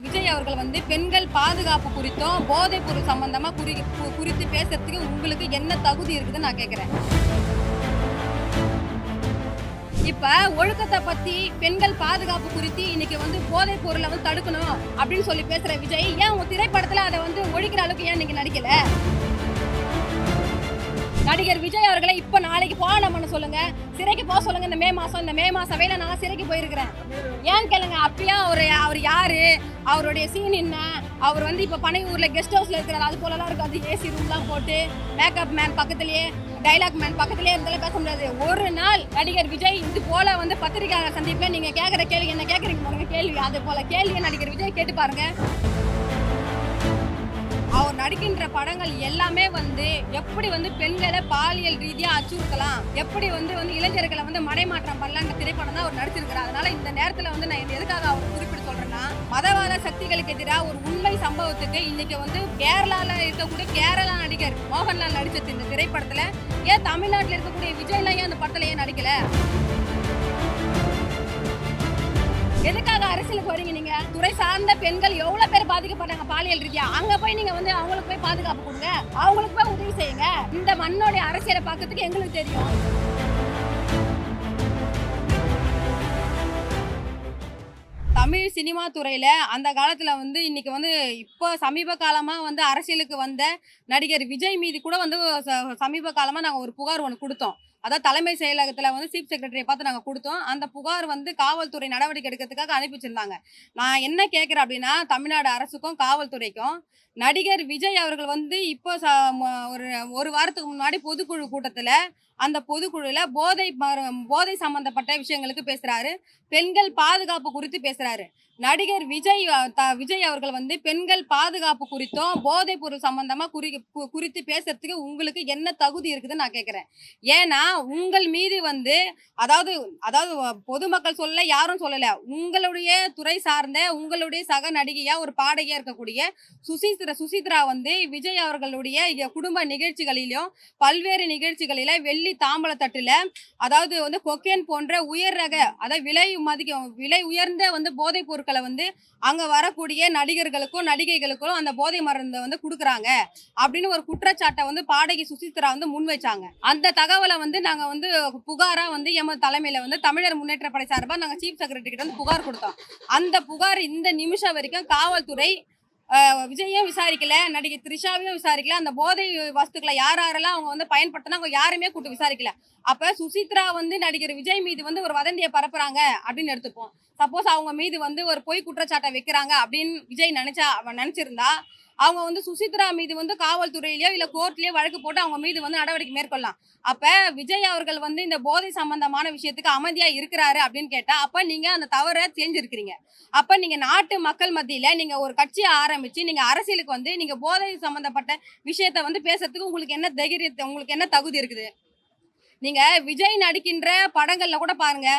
விஜய் அவர்கள் வந்து பெண்கள் பாதுகாப்பு குறித்தும் போதைப் பொருள் சம்பந்தமா குறித்து பேசுறதுக்கு உங்களுக்கு என்ன தகுதி இருக்குதுன்னு நான் கேக்குறேன். இப்ப ஒழுக்கத்தை பத்தி பெண்கள் பாதுகாப்பு குறித்து இன்னைக்கு வந்து போதைப் பொருளை வந்து தடுக்கணும் அப்படின்னு சொல்லி பேசுற விஜய் ஏன் உங்க திரைப்படத்துல அதை வந்து ஒழிக்கிற அளவுக்கு ஏன் நீங்க நடிக்கல? நடிகர் விஜய் அவர்களை இப்ப நாளைக்கு போராட்டம் பண்ண சொல்லுங்க, சிறைக்கு போக சொல்லுங்க. இந்த மே மாசம் வேலை நான் சிறைக்கு போயிருக்கிறேன். ஏன் கேளுங்க, அப்பயா அவர் யாரு, அவருடைய சீன் என்ன, அவர் வந்து இப்ப பனையூர்ல கெஸ்ட் ஹவுஸ்ல இருக்கிறார், அது போலலாம் இருக்காது. ஏசி ரூம்லாம் போட்டு மேக்கப் மேன் பக்கத்திலேயே டைலாக் மேன் பக்கத்திலேயே இருந்தாலும் பேச முடியாது. ஒரு நாள் நடிகர் விஜய் இது போல வந்து பத்திரிகையாளர் சந்திப்புல நீங்க கேட்கிற கேள்வி என்ன கேட்கறீங்க பாருங்க, கேள்வி அது போல கேள்வியை நடிகர் விஜய் கேட்டு பாருங்க. அவர் நடிக்கின்ற படங்கள் எல்லாமே வந்து எப்படி வந்து பெண்களை பாலியல் ரீதியா அச்சுறுத்தலாம், எப்படி வந்து இளைஞர்களை வந்து மடைமாற்றம் பண்ணலான்ற திரைப்படம் தான் அவர் நடிச்சிருக்கிறார். அதனால இந்த நேரத்துல வந்து நான் எதுக்காக அவர் குறிப்பிட்டு சொல்றேன்னா, மதவாத சக்திகளுக்கு எதிராக ஒரு உண்மை சம்பவத்துக்கு இன்னைக்கு வந்து கேரளால இருக்கக்கூடிய கேரளா நடிகர் மோகன்லால் நடிச்சது இந்த திரைப்படத்துல ஏன் தமிழ்நாட்டில் இருக்கக்கூடிய விஜய்லாம் ஏன் அந்த படத்துல ஏன் நடிக்கல? எதுக்காக அரசியலுக்கு வரீங்க? நீங்க துறை சார்ந்த பெண்கள் எவ்வளவு பேர் பாதிக்கப்படுறாங்க பாலியல் ரீதியா, அங்க போய் நீங்க வந்து அவங்களுக்கு போய் பாதுகாப்பு கொடுங்க, அவங்களுக்கு போய் உதவி செய்யுங்க. இந்த மண்ணோட அரசியலை பார்க்கறதுக்கு எங்களுக்கு தெரியும். தமிழ் சினிமா துறையில அந்த காலத்துல வந்து இன்னைக்கு வந்து இப்போ சமீப காலமா வந்து அரசியலுக்கு வந்த நடிகர் விஜய் மீது கூட வந்து சமீப காலமா நாங்க ஒரு புகார் ஒன்று கொடுத்தோம். அதாவது தலைமை செயலகத்துல வந்து சீஃப் செக்ரட்டரியை பார்த்து நாங்க கொடுத்தோம். அந்த புகார் வந்து காவல்துறை நடவடிக்கை எடுக்கிறதுக்காக அனுப்பி வச்சிருந்தாங்க. நான் என்ன கேட்கிறேன் அப்படின்னா, தமிழ்நாடு அரசுக்கும் காவல்துறைக்கும் நடிகர் விஜய் அவர்கள் வந்து இப்போ ஒரு வாரத்துக்கு முன்னாடி பொதுக்குழு கூட்டத்துல அந்த பொதுக்குழுல போதை சம்பந்தப்பட்ட விஷயங்களுக்கு பேசுறாரு, பெண்கள் பாதுகாப்பு குறித்து பேசுறாரு. நடிகர் விஜய் அவர்கள் வந்து பெண்கள் பாதுகாப்பு குறித்தும் போதைப் பொருள் சம்பந்தமா குறித்து பேசுறதுக்கு உங்களுக்கு என்ன தகுதி இருக்குதுன்னு நான் கேட்கிறேன். ஏன்னா உங்கள் மீது வந்து அதாவது அதாவது பொதுமக்கள் சொல்ல யாரும் சொல்லல, உங்களுடைய துறை சார்ந்த உங்களுடைய சக நடிகையா ஒரு பாடகியா இருக்கக்கூடிய சுசித்ரா வந்து விஜய் அவர்களுடைய குடும்ப நிகழ்ச்சிகளிலும் பல்வேறு நிகழ்ச்சிகளில வெள்ளி தாம்பல தட்டுல அதாவது வந்து கொக்கேன் போன்ற உயர் ரக அதாவது விலை உயர்ந்த வந்து போதைப் பொருட்களை வந்து அங்க வரக்கூடிய நடிகர்களுக்கும் நடிகைகளுக்கும் அந்த போதை மருந்தை வந்து கொடுக்குறாங்க அப்படின்னு ஒரு குற்றச்சாட்டை வந்து பாடகி சுசித்ரா வந்து முன் வச்சாங்க. அந்த தகவலை வந்து நாங்க வந்து புகாரா வந்து எமது தலைமையில வந்து தமிழர் முன்னேற்ற படை சார்பா நாங்க சீஃப் செக்ரட்டரி கிட்ட வந்து புகார் கொடுத்தோம். அந்த புகார் இந்த நிமிஷம் வரைக்கும் காவல்துறை விஜயும் விசாரிக்கல, நடிகை த்ரிஷாவையும் விசாரிக்கல, அந்த போதை வஸ்துக்களை யாரெல்லாம் அவங்க வந்து பயன்படுத்தினா அவங்க யாருமே கூட்டு விசாரிக்கல. அப்ப சுசித்ரா வந்து நடிகர் விஜய் மீது வந்து ஒரு வதந்தியை பரப்புறாங்க அப்படின்னு எடுத்துப்போம். சப்போஸ் அவங்க மீது வந்து ஒரு பொய் குற்றச்சாட்டை வைக்கிறாங்க அப்படின்னு விஜய் நினைச்சிருந்தா அவங்க வந்து சுசித்ரா மீது வந்து காவல்துறையிலயோ இல்ல கோர்ட்லயோ வழக்கு போட்டு அவங்க மீது வந்து நடவடிக்கை மேற்கொள்ளலாம். அப்ப விஜய் அவர்கள் வந்து இந்த போதை சம்பந்தமான விஷயத்துக்கு அமைதியா இருக்கிறாரு அப்படின்னு கேட்டா அப்ப நீங்க அந்த தவறை செஞ்சிருக்கிறீங்க. அப்ப நீங்க நாட்டு மக்கள் மத்தியில நீங்க ஒரு கட்சியை ஆரம்பிச்சு நீங்க அரசியலுக்கு வந்து நீங்க போதை சம்பந்தப்பட்ட விஷயத்த வந்து பேசுறதுக்கு உங்களுக்கு என்ன தைரியத்தை, உங்களுக்கு என்ன தகுதி இருக்குது? நீங்க விஜய் நடிக்கின்ற படங்கள்ல கூட பாருங்க,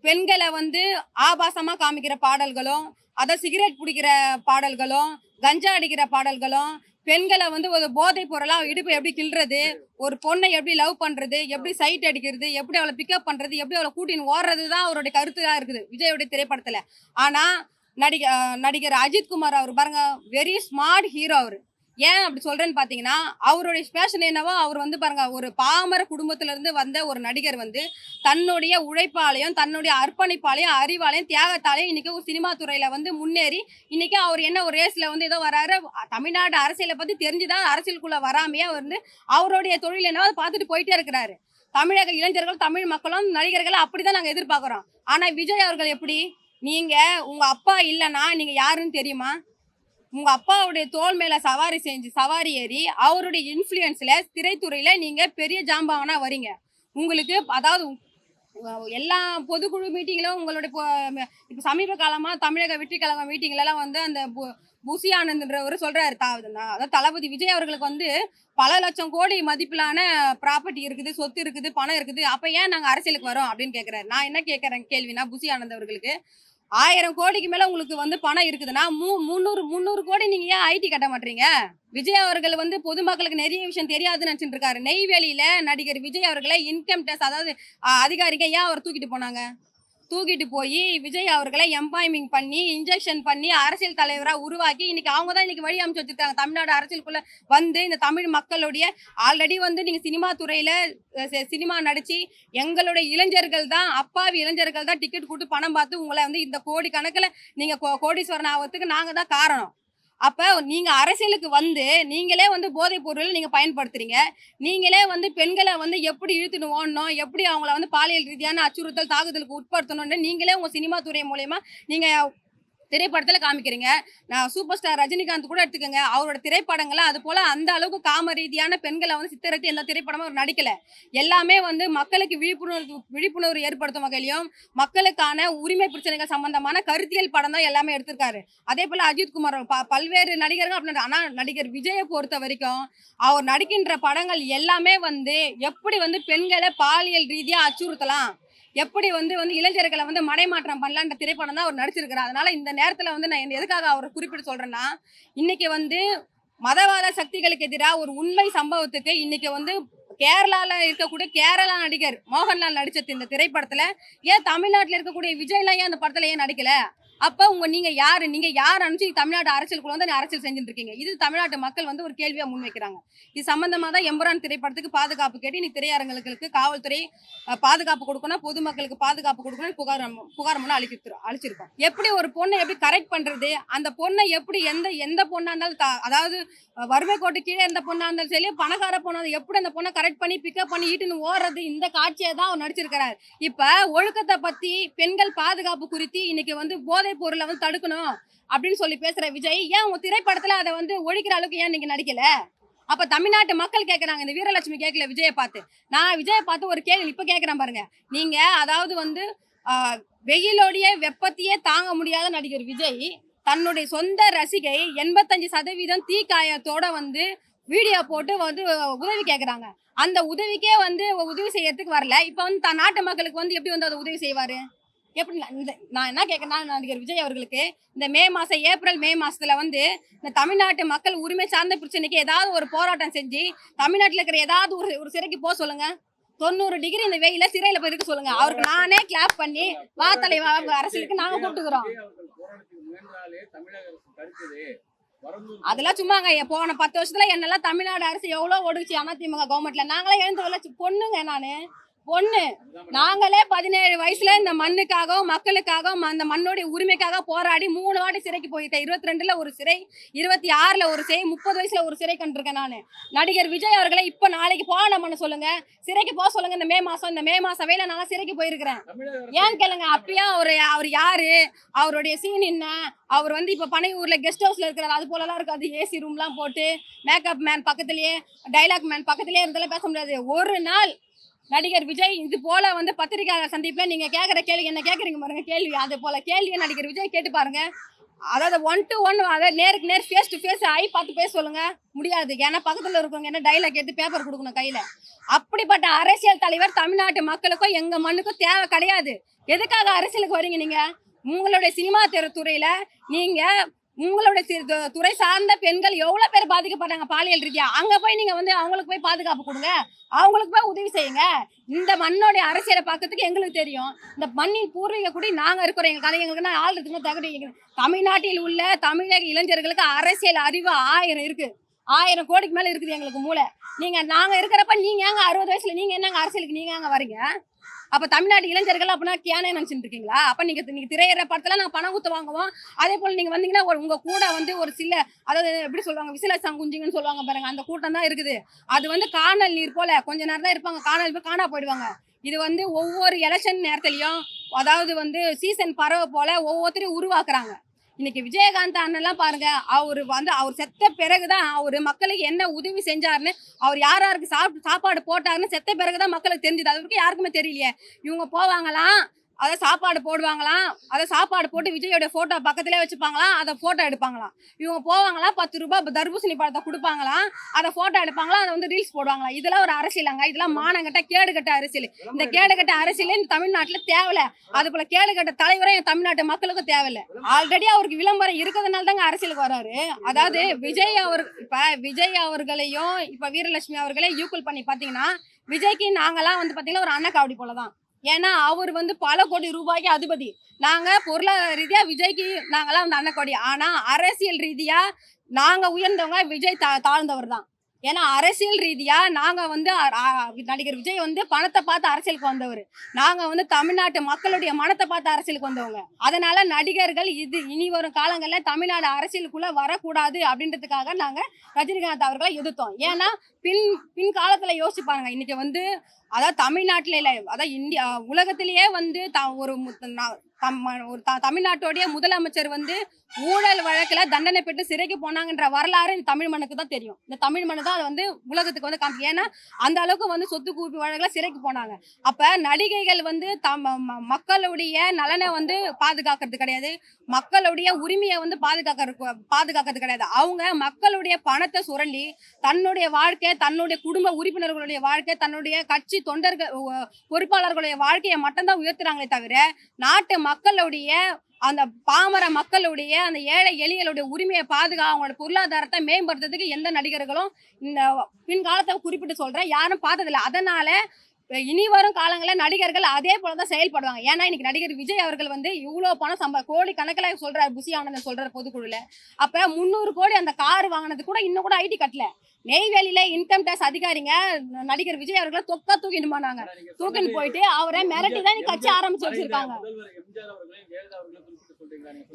பெண்களை வந்து ஆபாசமா காமிக்கிற பாடல்களும், அத சிகரெட் பிடிக்கிற பாடல்களும், கஞ்சா அடிக்கிற பாடல்களும், பெண்களை வந்து ஒரு போதைப் பொருளா இடுப்பு எப்படி கிள்றது, ஒரு பொண்ணை எப்படி லவ் பண்றது, எப்படி சைட் அடிக்கிறது, எப்படி அவளை பிக்கப் பண்றது, எப்படி அவளை கூட்டின்னு ஓடுறதுதான் அவருடைய கருத்தா இருக்குது விஜயோடைய திரைப்படத்துல. ஆனா நடிகர் அஜித் குமார் அவர் பாருங்க, வெரி ஸ்மார்ட் ஹீரோ அவரு. ஏன் அப்படி சொல்றேன்னு பாத்தீங்கன்னா, அவருடைய பேஷன் என்னவோ அவர் வந்து பாருங்க, ஒரு பாமர குடும்பத்துல இருந்து வந்த ஒரு நடிகர் வந்து தன்னுடைய உழைப்பாலையும் தன்னுடைய அர்ப்பணிப்பாலையும் அறிவாலையும் தியாகத்தாலையும் இன்னைக்கு ஒரு சினிமா துறையில வந்து முன்னேறி இன்னைக்கு அவர் என்ன ஒரு ரேஸ்ல வந்து ஏதோ வராரு. தமிழ்நாடு அரசியலை பத்தி தெரிஞ்சுதான் அரசியலுக்குள்ள வராமையே வந்து அவருடைய தொழில் என்னவோ அதை பார்த்துட்டு போயிட்டே இருக்கிறாரு. தமிழக இளைஞர்கள் தமிழ் மக்களும் நடிகர்களை அப்படிதான் நாங்க எதிர்பார்க்கிறோம். ஆனா விஜய் அவர்கள் எப்படி, நீங்க உங்க அப்பா இல்லைன்னா நீங்க யாருன்னு தெரியுமா? உங்க அப்பாவுடைய தோல் மேல சவாரி ஏறி அவருடைய இன்ஃப்ளூயன்ஸ்ல திரைத்துறையில நீங்க பெரிய ஜாம்பவானா வரீங்க. உங்களுக்கு அதாவது எல்லா பொதுக்குழு மீட்டிங்களும் உங்களுடைய இப்ப சமீப காலமா தமிழக வெற்றி கழக மீட்டிங்ல எல்லாம் வந்து அந்த புசி ஆனந்த்ன்றவர் சொல்றாரு, அதாவது தளபதி விஜய் அவர்களுக்கு வந்து பல லட்சம் கோடி மதிப்பிலான ப்ராப்பர்ட்டி இருக்குது, சொத்து இருக்குது, பணம் இருக்குது, அப்ப ஏன் நாங்க அரசியலுக்கு வரோம் அப்படின்னு கேக்குறாரு. நான் என்ன கேட்கறேன் கேள்வினா, புசி ஆனந்த் அவர்களுக்கு 1000 கோடிக்கு மேல உங்களுக்கு வந்து பணம் இருக்குதுன்னா 300 கோடி நீங்க ஏன் ஐடி கட்ட மாட்டீங்க? விஜய் அவர்கள் வந்து பொதுமக்களுக்கு நிறைய விஷயம் தெரியாதுன்னு நினைச்சிட்டு இருக்காரு. நெய்வேலியில நடிகர் விஜய் அவர்களை இன்கம் டேக்ஸ் அதாவது அதிகாரிங்க ஏன் அவர் தூக்கிட்டு போனாங்க? தூக்கிட்டு போய் விஜய் அவர்களை எம்பாய்மிங் பண்ணி இன்ஜெக்ஷன் பண்ணி அரசியல் தலைவராக உருவாக்கி இன்னைக்கு அவங்க தான் இன்னைக்கு வழி அமைச்சு வச்சிருக்காங்க. தமிழ்நாடு அரசியலுக்குள்ள வந்து இந்த தமிழ் மக்களுடைய ஆல்ரெடி வந்து நீங்க சினிமா துறையில சினிமா நடிச்சு எங்களுடைய இளைஞர்கள் தான், அப்பாவி இளைஞர்கள் தான் டிக்கெட் கொடுத்து பணம் பார்த்து உங்களை வந்து இந்த கோடி கணக்குல நீங்க கோடீஸ்வரன் ஆகிறதுக்கு நாங்க தான் காரணம். அப்ப நீங்க அரசியலுக்கு வந்து நீங்களே வந்து போதைப் பொருள் நீங்க பயன்படுத்துறீங்க. நீங்களே வந்து பெண்களை வந்து எப்படி இழுத்துட்டு ஓடணும், எப்படி அவங்கள வந்து பாலியல் ரீதியான அச்சுறுத்தல் தாக்குதலுக்கு உட்படுத்தணும்னு நீங்களே உங்க சினிமா துறை மூலயமா நீங்க திரைப்படத்துல காமிக்கிறீங்க. நான் சூப்பர் ஸ்டார் ரஜினிகாந்த் கூட எடுத்துக்கோங்க. அவரோட திரைப்படங்களை அது போல அந்த அளவுக்கு காம ரீதியான பெண்களை வந்து சித்தரித்து எந்த திரைப்படமும் அவர் நடிக்கல. எல்லாமே வந்து மக்களுக்கு விழிப்புணர்வு ஏற்படுத்தும் வகையிலையும் மக்களுக்கான உரிமை பிரச்சனைகள் சம்பந்தமான கருத்தியல் படம் தான் எல்லாமே எடுத்திருக்காரு. அதே போல அஜித்குமார் பல்வேறு நடிகர்கள் அப்படி. ஆனா நடிகர் விஜயை பொறுத்த வரைக்கும் அவர் நடிக்கின்ற படங்கள் எல்லாமே வந்து எப்படி வந்து பெண்களை பாலியல் ரீதியா அச்சுறுத்தலாம், எப்படி வந்து இளைஞர்களை வந்து மடைமாற்றம் பண்ணலான்ற திரைப்படம் தான் அவர் நடிச்சிருக்கிறார். அதனால இந்த நேரத்துல வந்து நான் எதுக்காக அவரை குறிப்பிட்டு சொல்றேன்னா, இன்னைக்கு வந்து மதவாத சக்திகளுக்கு எதிராக ஒரு உண்மை சம்பவத்துக்கு இன்னைக்கு வந்து கேரளால இருக்கக்கூடிய கேரளா நடிகர் மோகன்லால் நடிச்ச இந்த திரைப்படத்துல ஏன் தமிழ்நாட்டுல இருக்கக்கூடிய விஜய்லாம் ஏன் அந்த படத்துல ஏன் நடிக்கல? அப்ப நீங்க யார் அனுப்பிச்சு தமிழ்நாடு அரசியலுக்குள்ள வந்து அரசியல் செஞ்சுட்டு இருக்கீங்க? இது தமிழ்நாட்டு மக்கள் வந்து ஒரு கேள்வியா முன்வைக்கிறாங்க. இது சம்பந்தமா தான் எம்புரான் திரைப்படத்துக்கு பாதுகாப்பு கேட்டு இன்னைக்கு திரையரங்குகளுக்கு காவல்துறை பாதுகாப்பு கொடுக்கணும், பொதுமக்களுக்கு பாதுகாப்பு கொடுக்கணும் புகார் மனு அளிச்சிருக்கோம். எப்படி ஒரு பொண்ணை எப்படி கரெக்ட் பண்றது, அந்த பொண்ணை எப்படி எந்த பொண்ணா இருந்தாலும் அதாவது வறுமை கோட்டு கீழே எந்த பொண்ணா இருந்தாலும் சரி, பணக்கார பொண்ணா எப்படி அந்த பொண்ணை கரெக்ட் பண்ணி பிக்கப் பண்ணி ஈட்டுன்னு ஓடுறது, இந்த காட்சியை தான் அவர் நடிச்சிருக்கிறார். இப்ப ஒழுக்கத்தை பத்தி பெண்கள் பாதுகாப்பு குறித்து இன்னைக்கு வந்து போதைப் பொருளை வந்து தடுக்கணும் அப்படின்னு சொல்லி பேசுற விஜய் ஏன் உங்க திரைப்படத்துல அதை வந்து ஒழிக்கிற அளவுக்கு ஏன் நீங்க நடிக்கல? அப்ப தமிழ்நாட்டு மக்கள் கேட்கறாங்க. இந்த வீரலட்சுமி கேட்கல விஜயை பார்த்து. நான் விஜயை பார்த்து ஒரு கேள்வி இப்ப கேட்கிறேன் பாருங்க. நீங்க அதாவது வந்து வெயிலோடைய வெப்பத்தையே தாங்க முடியாத நடிகர் விஜய் தன்னுடைய சொந்த ரசிகை 85% தீக்காயத்தோட வந்து வீடியோ போட்டு வந்து உதவி கேட்கறாங்க. அந்த உதவிக்கே வந்து உதவி செய்யறதுக்கு வரல. இப்ப வந்து நாட்டு மக்களுக்கு வந்து எப்படி வந்து அதை உதவி செய்வாரு? எப்படி? நான் என்ன கேட்கறேன்னா, நடிகர் விஜய் அவர்களுக்கு இந்த ஏப்ரல் மே மாசத்துல வந்து இந்த தமிழ்நாட்டு மக்கள் உரிமை சார்ந்த பிரச்சனைக்கு ஏதாவது ஒரு போராட்டம் செஞ்சு தமிழ்நாட்டுல இருக்கிற ஏதாவது ஒரு சிறைக்கு போக சொல்லுங்க. 90 டிகிரி இந்த வெயில சிறையில போய் இருக்க சொல்லுங்க. அவருக்கு நானே கிளாப் பண்ணி அரசியலுக்கு நாங்க கூப்பிட்டுக்கிறோம். அதெல்லாம் சும்மாங்க. போன 10 வருஷத்துல என்னெல்லாம் தமிழ்நாடு அரசு எவ்வளவு ஒடுச்சு அதிமுக கவர்மெண்ட்ல. நாங்களே எழுந்து பொண்ணுங்க, பொண்ணு. நாங்களே 17 வயசுல இந்த மண்ணுக்காகவும் மக்களுக்காகவும் அந்த மண்ணோடைய உரிமைக்காக போராடி 3 வாட்டி சிறைக்கு போயிருக்கேன். 22ல ஒரு சிறை, 26ல ஒரு சிறை, 30 வயசுல ஒரு சிறை கண்டிருக்கேன் நானு. நடிகர் விஜய் அவர்களை இப்ப நாளைக்கு போராட்டம் பண்ண சொல்லுங்க, சிறைக்கு போக சொல்லுங்க. இந்த மே மாசம் வேலை நான் சிறைக்கு போயிருக்கிறேன். ஏன் கேளுங்க. அப்பயா அவர் யாரு, அவருடைய சீன் என்ன? அவர் வந்து இப்ப பனையூர்ல கெஸ்ட் ஹவுஸ்ல இருக்கிறார். அது போலலாம் இருக்காது. ஏசி ரூம் எல்லாம் போட்டு மேக்கப் மேன் பக்கத்திலேயே, டைலாக் மேன் பக்கத்திலேயே இருந்தாலும் பேச முடியாது. ஒரு நாள் நடிகர் விஜய் இது போல வந்து பத்திரிகையாளர் சந்திப்புல நீங்க கேட்கிற கேள்வி என்ன கேட்கறீங்க பாருங்க, கேள்வி அது போல கேள்வியை நடிகர் விஜய் கேட்டு பாருங்க. அதாவது 1 to 1 அதாவது நேருக்கு நேர் ஃபேஸ் டு ஃபேஸ் ஆகி பார்த்து பேச சொல்லுங்க. முடியாது. ஏன்னா பக்கத்துல இருக்கவங்க என்ன டைலாக் எடுத்து பேப்பர் கொடுக்கணும் கையில. அப்படிப்பட்ட அரசியல் தலைவர் தமிழ்நாட்டு மக்களுக்கும் எங்க மண்ணுக்கும் தேவை கிடையாது. எதுக்காக அரசியலுக்கு வரீங்க நீங்க? உங்களுடைய சினிமா துறையில நீங்க உங்களுடைய துறை சார்ந்த பெண்கள் எவ்வளவு பேர் பாதிக்கப்படுறாங்க பாலியல் ரீதியா. அங்க போய் நீங்க வந்து அவங்களுக்கு போய் பாதுகாப்பு கொடுங்க, அவங்களுக்கு போய் உதவி செய்யுங்க. இந்த மண்ணோடைய அரசியலை பார்க்கறதுக்கு எங்களுக்கு தெரியும். இந்த மண்ணின் பூர்வீக கூடி நாங்க இருக்கிறோம். எங்களுக்கு ஆள்றதுக்கு தகுதி. தமிழ்நாட்டில் உள்ள தமிழக இளைஞர்களுக்கு அரசியல் அறிவு 1000 இருக்கு. 1000 கோடிக்கு மேல இருக்குது எங்களுக்கு மூளை. நாங்க இருக்கிறப்ப நீங்க ஏங்க 60 வயசுல நீங்க என்னங்க அரசியலுக்கு நீங்க ஏங்க வரீங்க? அப்ப தமிழ்நாடு இளைஞர்கள் அப்படின்னா கேனே நினைச்சுட்டு இருக்கீங்களா? அப்ப நீங்க திரையிற படத்துல நாங்க பணம் குத்து வாங்குவோம். அதே போல நீங்க வந்தீங்கன்னா உங்க கூட வந்து ஒரு சில அதாவது எப்படி சொல்லுவாங்க, விசில சங்குஞ்சிங்கன்னு சொல்லுவாங்க பாருங்க, அந்த கூட்டம் தான் இருக்குது. அது வந்து காணல் நீர் போல கொஞ்ச நேரம் தான் இருப்பாங்க, காணல் போய் காணா போயிடுவாங்க. இது வந்து ஒவ்வொரு எலெக்ஷன் நேரத்திலையும் அதாவது வந்து சீசன் பறவை போல ஒவ்வொருத்தரையும் உருவாக்குறாங்க. இன்னைக்கு விஜயகாந்த் அண்ணன்லாம் பாருங்க, அவர் செத்த பிறகுதான் அவரு மக்களுக்கு என்ன உதவி செஞ்சாருன்னு, அவர் யாருக்கு சாப்பாடு போட்டாருன்னு செத்த பிறகுதான் மக்களுக்கு தெரிஞ்சது. அது வரைக்கும் யாருக்குமே தெரியலையே. இவங்க போவாங்களாம், அதை சாப்பாடு போடுவாங்களாம், அதை சாப்பாடு போட்டு விஜயோட போட்டோ பக்கத்திலே வச்சுப்பாங்களாம், அதை போட்டோ எடுப்பாங்களாம். இவங்க போவாங்களாம், 10 ரூபாய் தர்பூசணி பழத்தை கொடுப்பாங்களாம், அதை போட்டோ எடுப்பாங்களாம், அதை வந்து ரீல்ஸ் போடுவாங்களாம். இதெல்லாம் ஒரு அரசியலாங்க? இதெல்லாம் மானங்கட்ட கேடுகட்ட அரசியல். இந்த கேடுகட்ட அரசியல் இந்த தமிழ்நாட்டுல தேவையில்ல. அது போல கேடுகட்ட தலைவரும் என் தமிழ்நாட்டு மக்களுக்கும் தேவையில்ல. ஆல்ரெடி அவருக்கு விளம்பரம் இருக்கிறதுனால தாங்க அரசியலுக்கு வராரு. அதாவது விஜய் அவர்களையும் இப்ப வீரலட்சுமி அவர்களையும் ஈக்குவல் பண்ணி பாத்தீங்கன்னா, விஜய்க்கு நாங்கெல்லாம் வந்து பாத்தீங்கன்னா ஒரு அண்ணன் காவடி போலதான். ஏன்னா அவர் வந்து பல கோடி ரூபாய்க்கு அதிபதி. நாங்க பொருளாதார ரீதியா விஜய்க்கு நாங்கலாம் வந்து அண்ணக்கோடி. ஆனா அரசியல் ரீதியா நாங்க உயர்ந்தவங்க, விஜய் தாழ்ந்தவர் தான். ஏன்னா அரசியல் ரீதியா நாங்க வந்து நடிகர் விஜய் வந்து பணத்த பார்த்து அரசியலுக்கு வந்தவரு. நாங்க வந்து தமிழ்நாட்டு மக்களுடைய மனத்த பார்த்து அரசியலுக்கு வந்தவங்க. அதனால நடிகர்கள் இனி வரும் காலங்கள்ல தமிழ்நாடு அரசியலுக்குள்ள வரக்கூடாது அப்படின்றதுக்காக நாங்க ரஜினிகாந்த் அவர்களை எதிர்த்தோம். ஏன்னா பின் காலத்துல யோசிச்சு பாருங்க. இன்னைக்கு வந்து அதாவது தமிழ்நாட்டுல இல்ல, அதாவது இந்தியா உலகத்திலேயே வந்து தமிழ்நாட்டுடைய முதலமைச்சர் வந்து ஊழல் வழக்குல தண்டனை பெற்று சிறைக்கு போனாங்கன்ற வரலாறு இந்த தமிழ் மண்ணுக்கு தான் தெரியும். இந்த தமிழ் மண்ணு தான் வந்து உலகத்துக்கு வந்து ஏன்னா அந்த அளவுக்கு வந்து சொத்து குவிப்பு வழக்குல சிறைக்கு போனாங்க. அப்ப நடிகைகள் வந்து மக்களுடைய நலனை வந்து பாதுகாக்கிறது கிடையாது, மக்களுடைய உரிமையை வந்து பாதுகாக்கிறது கிடையாது. அவங்க மக்களுடைய பணத்தை சுரண்டி தன்னுடைய வாழ்க்கை, தன்னுடைய குடும்ப உறுப்பினர்களுடைய வாழ்க்கை, தன்னுடைய கட்சி தொண்டர்கள் பொறுப்பாளர்களுடைய வாழ்க்கையை மட்டும்தான் உயர்த்துறாங்களே தவிர நாட்டு மக்களுடைய அந்த பாமர மக்களுடைய அந்த ஏழை எளிகளுடைய உரிமையை அவங்களோட பொருளாதாரத்தை மேம்படுத்துறதுக்கு எந்த நடிகர்களும் இந்த பின்காலத்தை குறிப்பிட்டு சொல்றேன் யாரும் பார்த்ததில்லை. அதனால இனி வரும் காலங்களில் நடிகர்கள் அதே போலதான் செயல்படுவாங்க. ஏன்னா இன்னைக்கு நடிகர் விஜய் அவர்கள் வந்து இவ்வளவு பணம் கோடி கணக்கில் சொல்றாரு, புசி ஆனந்தன் சொல்றாரு பொதுக்குழுல. அப்ப 300 கோடி அந்த கார் வாங்கினது கூட இன்னும் கூட ஐடி கட்டல. நெய்வேலியில இன்கம் டேக்ஸ் அதிகாரிங்க நடிகர் விஜய் அவர்களை தூக்கிட்டு போனாங்க. தூக்கிட்டு போயிட்டு அவரை மிரட்டி தான் கட்சி ஆரம்பிச்சு வச்சிருக்காங்க.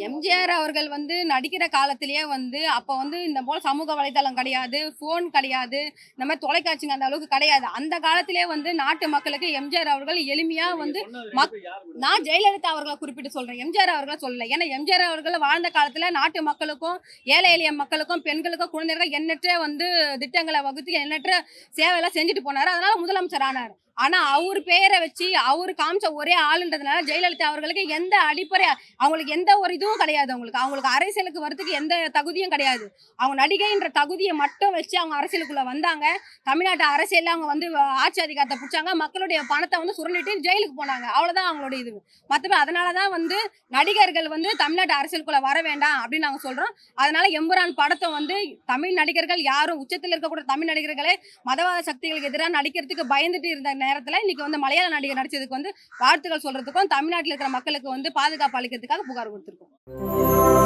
எம்ஜிஆர் அவர்கள் வந்து நடிக்கிற காலத்திலேயே வந்து அப்ப வந்து இந்த போல சமூக வலைதளம் கிடையாது, போன் கிடையாது, இந்த மாதிரி தொலைக்காட்சிங்க அந்த அளவுக்கு கிடையாது. அந்த காலத்திலேயே வந்து நாட்டு மக்களுக்கு எம்ஜிஆர் அவர்கள் எளிமையா வந்து நான் ஜெயலலிதா அவர்களை குறிப்பிட்டு சொல்றேன், எம்ஜிஆர் அவர்களை சொல்லல. ஏன்னா எம்ஜிஆர் அவர்கள் வாழ்ந்த காலத்துல நாட்டு மக்களுக்கும் ஏழை எளிய மக்களுக்கும் பெண்களுக்கும் குழந்தைகளுக்கும் எண்ணற்ற வந்து திட்டங்களை வகுத்து எண்ணற்ற சேவையெல்லாம் செஞ்சுட்டு போனாரு. அதனால முதலமைச்சர் ஆனார். ஆனா அவர் பேரை வச்சு அவரு காமிச்ச ஒரே ஆளுன்றதுனால ஜெயலலிதா அவர்களுக்கு எந்த அடிப்படை அவங்களுக்கு எந்த ஒரு இதுவும் கிடையாது. அவங்களுக்கு அரசியலுக்கு வரதுக்கு எந்த தகுதியும் கிடையாது. அவங்க நடிகைன்ற தகுதியை மட்டும் வச்சு அவங்க அரசியலுக்குள்ள வந்தாங்க. தமிழ்நாட்டு அரசியல்ல அவங்க வந்து ஆட்சி அதிகாரத்தை பிடிச்சாங்க, மக்களுடைய பணத்தை வந்து சுரண்டிட்டு ஜெயிலுக்கு போனாங்க. அவ்வளவுதான் அவங்களுடைய இது. மற்றபடி அதனாலதான் வந்து நடிகர்கள் வந்து தமிழ்நாட்டு அரசியலுக்குள்ள வர வேண்டாம் அப்படின்னு நாங்க சொல்றோம். அதனால எம்புரான் படத்தை வந்து தமிழ் நடிகர்கள் யாரும் உச்சத்தில் இருக்கக்கூடிய தமிழ் நடிகர்களே மதவாத சக்திகளுக்கு எதிராக நடிக்கிறதுக்கு பயந்துட்டு இருந்த நேரத்துல இன்னைக்கு வந்து மலையாள நடிகர் நடிச்சதுக்கு வந்து வாழ்த்துக்கள் சொல்றதுக்கும் தமிழ்நாட்டில் இருக்கிற மக்களுக்கு வந்து பாதுகாப்பு அளிக்கிறதுக்காக புகார் கொடுத்திருக்கோம்.